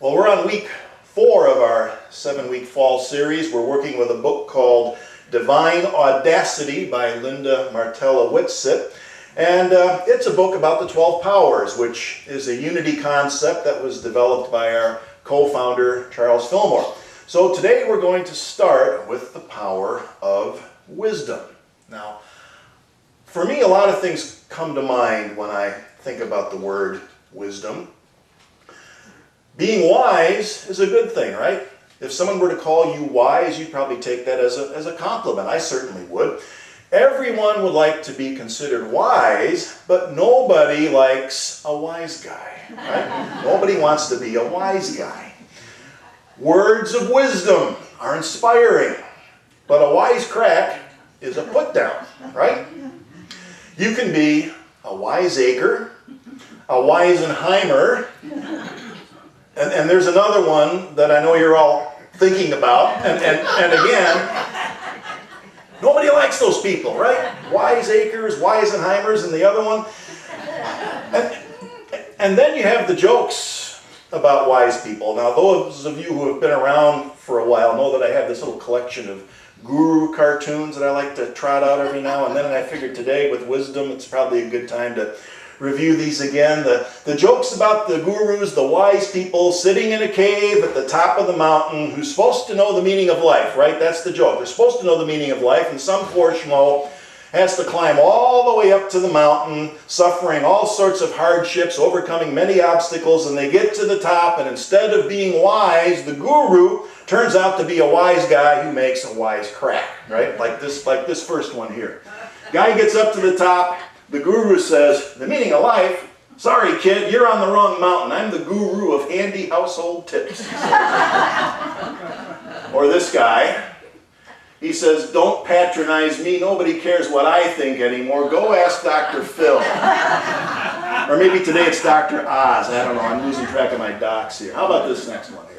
Well, we're on week 4 of our 7-week fall series. We're working with a book called Divine Audacity by Linda Martella Whitsitt. And it's a book about the 12 powers, which is a unity concept that was developed by our co-founder, Charles Fillmore. So today we're going to start with the power of wisdom. Now, for me, a lot of things come to mind when I think about the word wisdom. Being wise is a good thing, right? If someone were to call you wise, you'd probably take that as a compliment. I certainly would. Everyone would like to be considered wise, but nobody likes a wise guy, right? Nobody wants to be a wise guy. Words of wisdom are inspiring, but a wisecrack is a put down, right? You can be a wiseacre, a Weisenheimer, and there's another one that I know you're all thinking about, and again, nobody likes those people, right? Wiseacres, Weisenheimers, and the other one. And then you have the jokes about wise people. Now, those of you who have been around for a while know that I have this little collection of guru cartoons that I like to trot out every now and then, and I figured today with wisdom it's probably a good time to review these again. The jokes about the gurus, the wise people sitting in a cave at the top of the mountain who's supposed to know the meaning of life, right? That's the joke. They're supposed to know the meaning of life, and some poor schmo has to climb all the way up to the mountain, suffering all sorts of hardships, overcoming many obstacles, and they get to the top, and instead of being wise, the guru turns out to be a wise guy who makes a wise crack, right? Like this first one here. Guy gets up to the top. The guru says, the meaning of life, sorry kid, you're on the wrong mountain. I'm the guru of handy household tips. Or this guy, he says, don't patronize me. Nobody cares what I think anymore. Go ask Dr. Phil. Or maybe today it's Dr. Oz. I don't know. I'm losing track of my docs here. How about this next one here?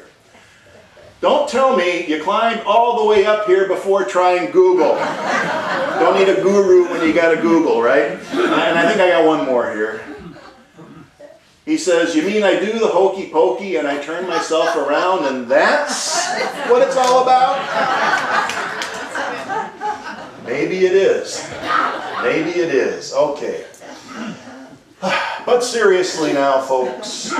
Don't tell me you climbed all the way up here before trying Google. Don't need a guru when you got a Google, right? And I think I got one more here. He says, you mean I do the hokey pokey and I turn myself around and that's what it's all about? Maybe it is. Maybe it is. Okay. But seriously now, folks,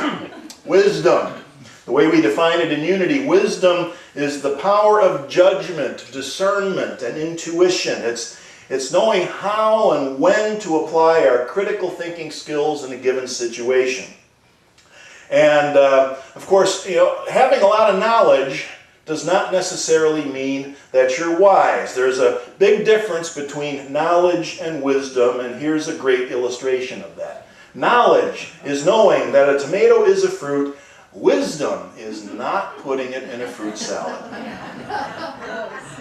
wisdom. The way we define it in Unity, wisdom is the power of judgment, discernment, and intuition. It's knowing how and when to apply our critical thinking skills in a given situation. And of course, having a lot of knowledge does not necessarily mean that you're wise. There's a big difference between knowledge and wisdom, and here's a great illustration of that. Knowledge is knowing that a tomato is a fruit. Wisdom is not putting it in a fruit salad.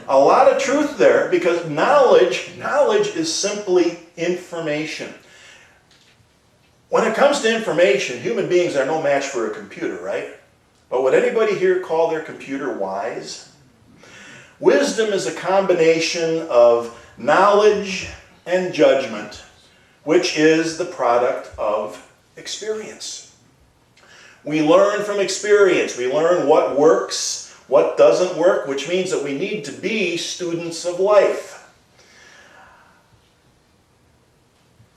A lot of truth there, because knowledge is simply information. When it comes to information, human beings are no match for a computer, right? But would anybody here call their computer wise? Wisdom is a combination of knowledge and judgment, which is the product of experience. We learn from experience. We learn what works, what doesn't work, which means that we need to be students of life.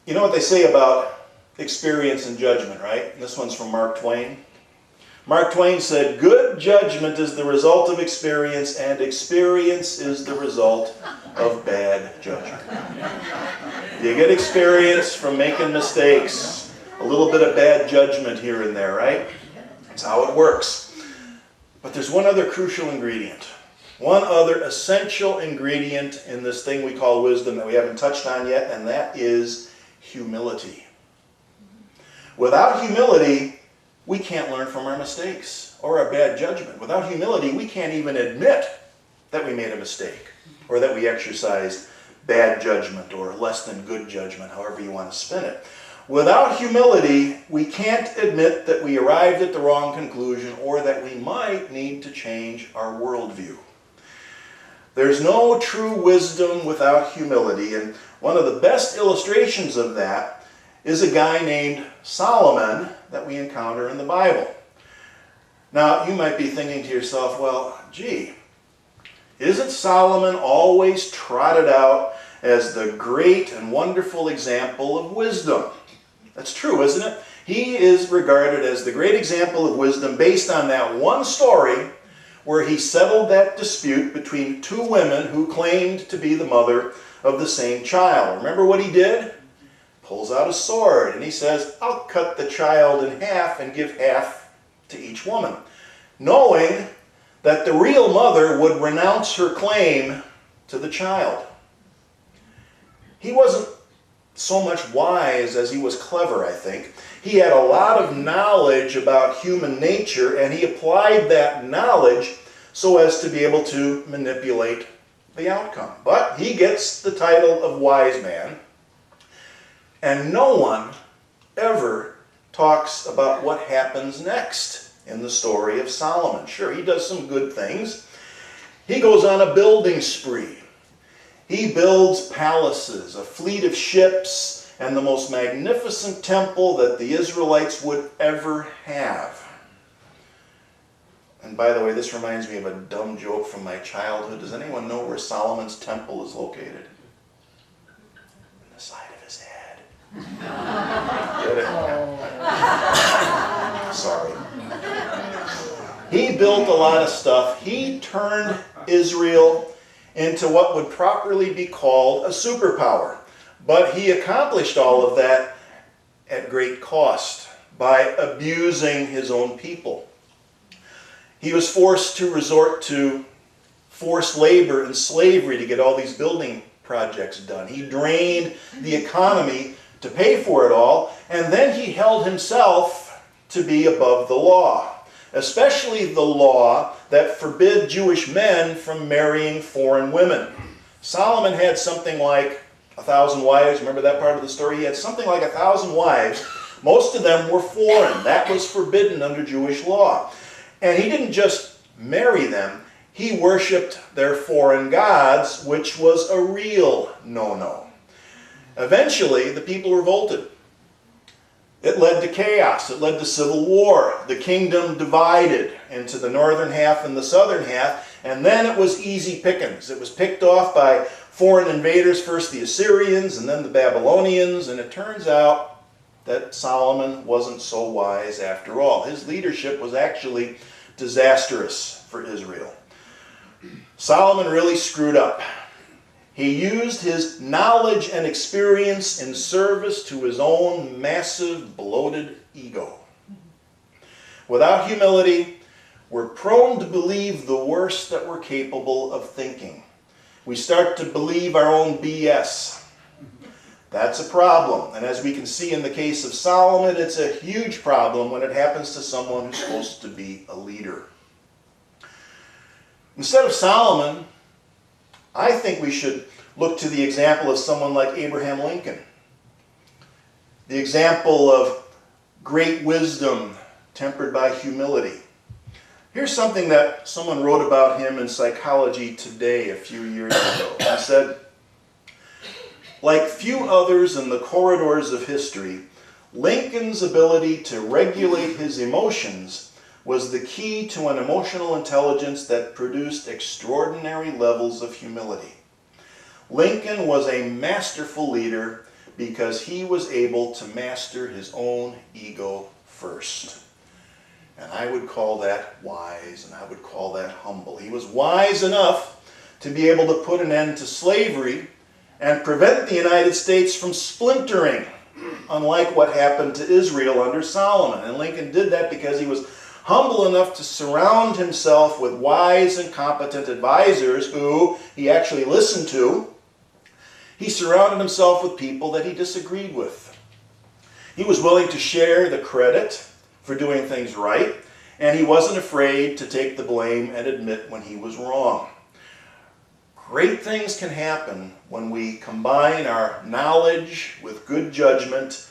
You know what they say about experience and judgment, right? This one's from Mark Twain. Mark Twain said, good judgment is the result of experience, and experience is the result of bad judgment. You get experience from making mistakes. A little bit of bad judgment here and there, right? That's how it works. But there's one other crucial ingredient. One other essential ingredient in this thing we call wisdom that we haven't touched on yet, and that is humility. Without humility, we can't learn from our mistakes or our bad judgment. Without humility, we can't even admit that we made a mistake or that we exercised bad judgment or less than good judgment, however you want to spin it. Without humility, we can't admit that we arrived at the wrong conclusion or that we might need to change our worldview. There's no true wisdom without humility, and one of the best illustrations of that is a guy named Solomon that we encounter in the Bible. Now, you might be thinking to yourself, well, gee, isn't Solomon always trotted out as the great and wonderful example of wisdom? That's true, isn't it? He is regarded as the great example of wisdom based on that one story where he settled that dispute between two women who claimed to be the mother of the same child. Remember what he did? Pulls out a sword and he says, I'll cut the child in half and give half to each woman, knowing that the real mother would renounce her claim to the child. He wasn't so much wise as he was clever, I think. He had a lot of knowledge about human nature, and he applied that knowledge so as to be able to manipulate the outcome. But he gets the title of wise man, and no one ever talks about what happens next in the story of Solomon. Sure, he does some good things. He goes on a building spree. He builds palaces, a fleet of ships, and the most magnificent temple that the Israelites would ever have. And by the way, this reminds me of a dumb joke from my childhood. Does anyone know where Solomon's temple is located? On the side of his head. Get it? Sorry. He built a lot of stuff. He turned Israel into what would properly be called a superpower. But he accomplished all of that at great cost by abusing his own people. He was forced to resort to forced labor and slavery to get all these building projects done. He drained the economy to pay for it all, and then he held himself to be above the law, especially the law that forbid Jewish men from marrying foreign women. Solomon had something like 1,000 wives. Remember that part of the story? He had something like 1,000 wives. Most of them were foreign. That was forbidden under Jewish law. And he didn't just marry them. He worshipped their foreign gods, which was a real no-no. Eventually, the people revolted. It led to chaos. It led to civil war. The kingdom divided into the northern half and the southern half, and then it was easy pickings. It was picked off by foreign invaders, first the Assyrians and then the Babylonians, and it turns out that Solomon wasn't so wise after all. His leadership was actually disastrous for Israel. Solomon really screwed up. He used his knowledge and experience in service to his own massive, bloated ego. Without humility, we're prone to believe the worst that we're capable of thinking. We start to believe our own BS. That's a problem. And as we can see in the case of Solomon, it's a huge problem when it happens to someone who's supposed to be a leader. Instead of Solomon, I think we should look to the example of someone like Abraham Lincoln. The example of great wisdom tempered by humility. Here's something that someone wrote about him in Psychology Today a few years ago. He said, like few others in the corridors of history, Lincoln's ability to regulate his emotions was the key to an emotional intelligence that produced extraordinary levels of humility. Lincoln was a masterful leader because he was able to master his own ego first. And I would call that wise, and I would call that humble. He was wise enough to be able to put an end to slavery and prevent the United States from splintering, unlike what happened to Israel under Solomon. And Lincoln did that because he was humble enough to surround himself with wise and competent advisors who he actually listened to. He surrounded himself with people that he disagreed with. He was willing to share the credit for doing things right, and he wasn't afraid to take the blame and admit when he was wrong. Great things can happen when we combine our knowledge with good judgment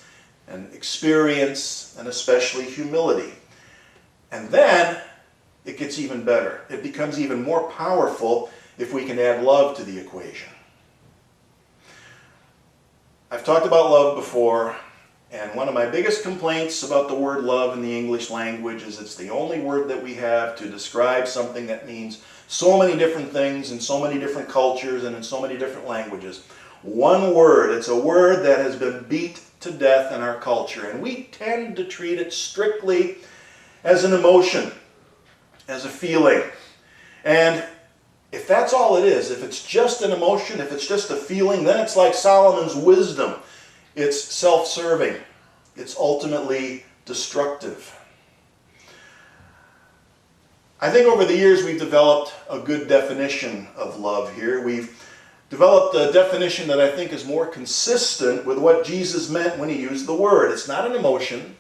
and experience and especially humility. And then it gets even better. It becomes even more powerful if we can add love to the equation. I've talked about love before, And one of my biggest complaints about the word love in the English language is it's the only word that we have to describe something that means so many different things in so many different cultures and in so many different languages. One word. It's a word that has been beat to death in our culture. And we tend to treat it strictly as an emotion, as a feeling. And if that's all it is, if it's just an emotion, if it's just a feeling, then it's like Solomon's wisdom. It's self-serving. It's ultimately destructive. I think over the years we've developed a good definition of love here. We've developed a definition that I think is more consistent with what Jesus meant when he used the word. It's not an emotion.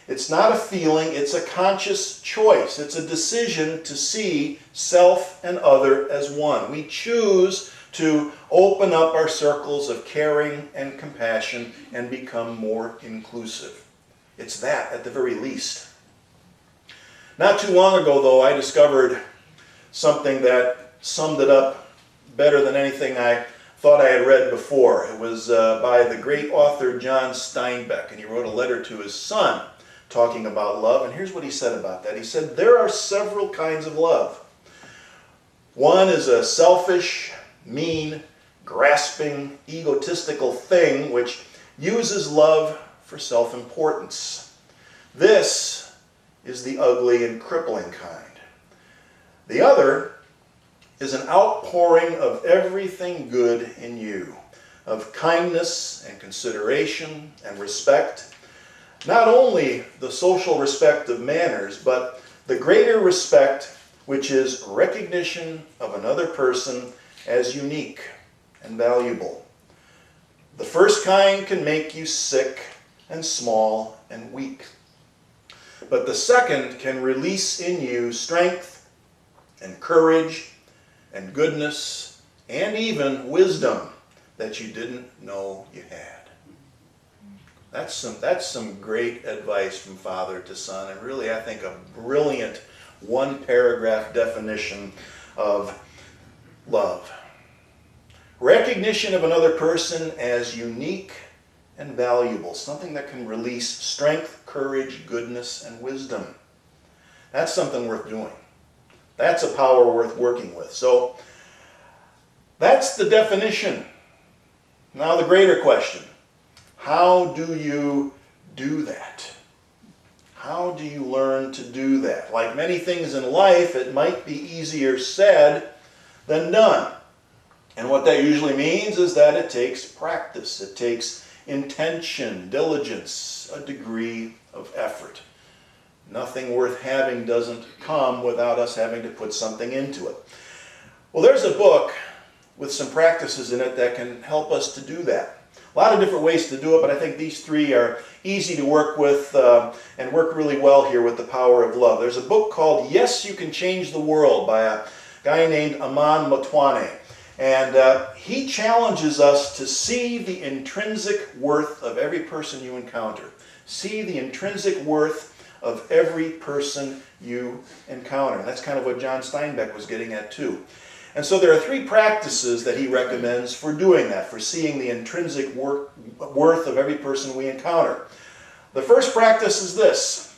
It's not a feeling. It's a conscious choice. It's a decision to see self and other as one. We choose to open up our circles of caring and compassion and become more inclusive. It's that at the very least. Not too long ago, though, I discovered something that summed it up better than anything I thought I had read before. It was by the great author John Steinbeck, and he wrote a letter to his son talking about love, and here's what he said about that. He said, "There are several kinds of love. One is a selfish, mean, grasping, egotistical thing which uses love for self-importance. This is the ugly and crippling kind. The other is an outpouring of everything good in you, of kindness and consideration and respect, not only the social respect of manners, but the greater respect which is recognition of another person as unique and valuable. The first kind can make you sick and small and weak, but the second can release in you strength and courage and goodness and even wisdom that you didn't know you had." That's some great advice from father to son, and really I think a brilliant one-paragraph definition of love. Recognition of another person as unique and valuable, something that can release strength, courage, goodness, and wisdom. That's something worth doing. That's a power worth working with. So that's the definition. Now the greater question. How do you do that? How do you learn to do that? Like many things in life, it might be easier said than done. And what that usually means is that it takes practice. It takes intention, diligence, a degree of effort. Nothing worth having doesn't come without us having to put something into it. Well, there's a book with some practices in it that can help us to do that. A lot of different ways to do it, but I think these three are easy to work with and work really well here with the power of love. There's a book called Yes, You Can Change the World by a guy named Aman Motwane. And he challenges us to see the intrinsic worth of every person you encounter. See the intrinsic worth of every person you encounter. And that's kind of what John Steinbeck was getting at too. And so there are three practices that he recommends for doing that, for seeing the intrinsic worth of every person we encounter. The first practice is this.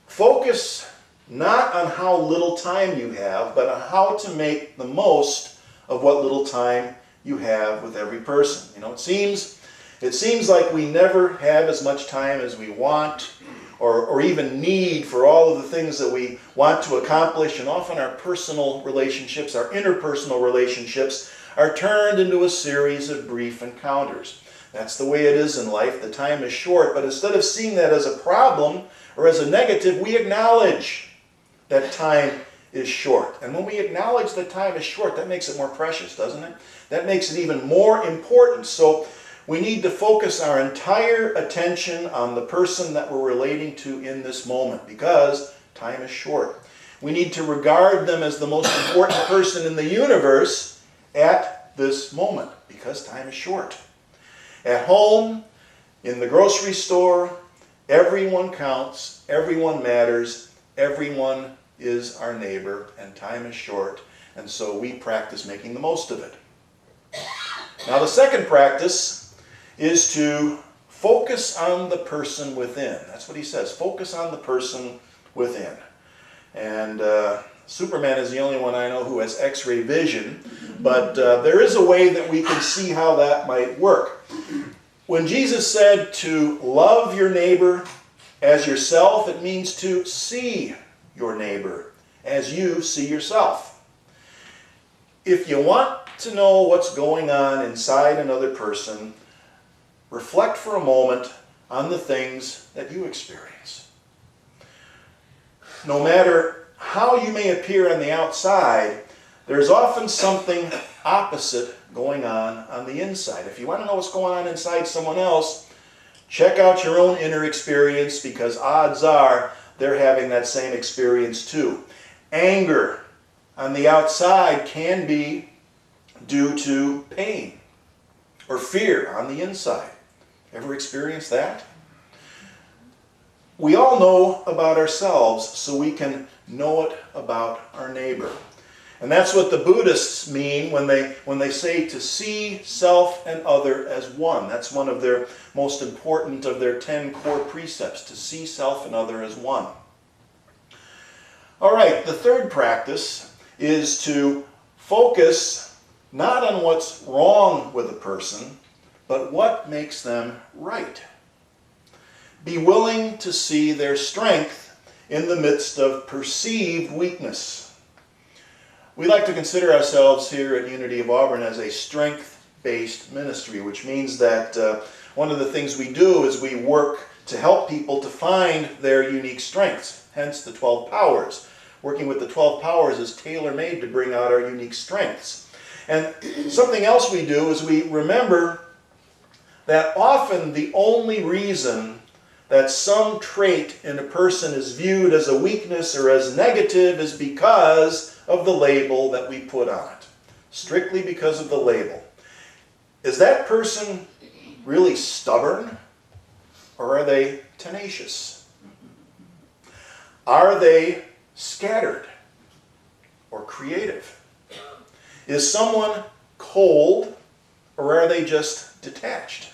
Focus not on how little time you have, but on how to make the most of what little time you have with every person. You know, it seems like we never have as much time as we want or even need for all of the things that we want to accomplish, and often our personal relationships, our interpersonal relationships, are turned into a series of brief encounters. That's the way it is in life. The time is short, but instead of seeing that as a problem or as a negative, we acknowledge that time is short. And when we acknowledge that time is short, that makes it more precious, doesn't it? That makes it even more important. So we need to focus our entire attention on the person that we're relating to in this moment, because time is short. We need to regard them as the most important person in the universe at this moment, because time is short. At home, in the grocery store, everyone counts, everyone matters, everyone is our neighbor, and time is short, and so we practice making the most of it. Now the second practice is to focus on the person within. That's what he says. Focus on the person within. And Superman is the only one I know who has X-ray vision, but there is a way that we can see how that might work. When Jesus said to love your neighbor as yourself, it means to see your neighbor as you see yourself. If you want to know what's going on inside another person, reflect for a moment on the things that you experience. No matter how you may appear on the outside, there's often something opposite going on the inside. If you want to know what's going on inside someone else, check out your own inner experience, because odds are they're having that same experience too. Anger on the outside can be due to pain or fear on the inside. Ever experienced that? We all know about ourselves, so we can know it about our neighbor. And that's what the Buddhists mean when they say to see self and other as one. That's one of their most important of their 10 core precepts, to see self and other as one. All right, the third practice is to focus not on what's wrong with a person, but what makes them right. Be willing to see their strength in the midst of perceived weakness. We like to consider ourselves here at Unity of Auburn as a strength-based ministry, which means that one of the things we do is we work to help people to find their unique strengths, hence the 12 powers. Working with the 12 powers is tailor-made to bring out our unique strengths. And something else we do is we remember that often the only reason that some trait in a person is viewed as a weakness or as negative is because of the label that we put on it. Strictly because of the label. Is that person really stubborn, or are they tenacious? Are they scattered or creative? Is someone cold, or are they just detached?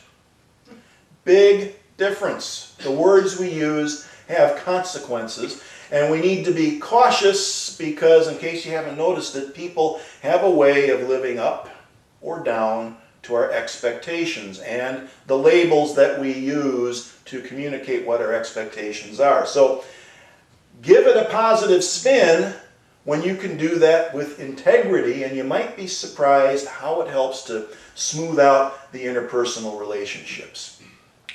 Big difference. The words we use have consequences, and we need to be cautious because, in case you haven't noticed it, people have a way of living up or down to our expectations and the labels that we use to communicate what our expectations are. So give it a positive spin when you can do that with integrity, and you might be surprised how it helps to smooth out the interpersonal relationships.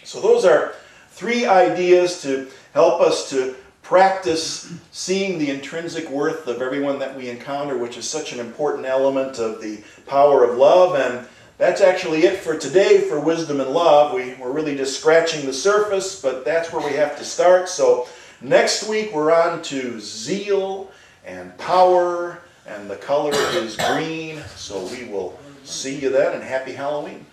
So those are 3 ideas to help us to practice seeing the intrinsic worth of everyone that we encounter, which is such an important element of the power of love. And that's actually it for today for Wisdom and Love. We're really just scratching the surface, but that's where we have to start. So next week we're on to zeal and power, and the color is green. So we will see you then, and happy Halloween.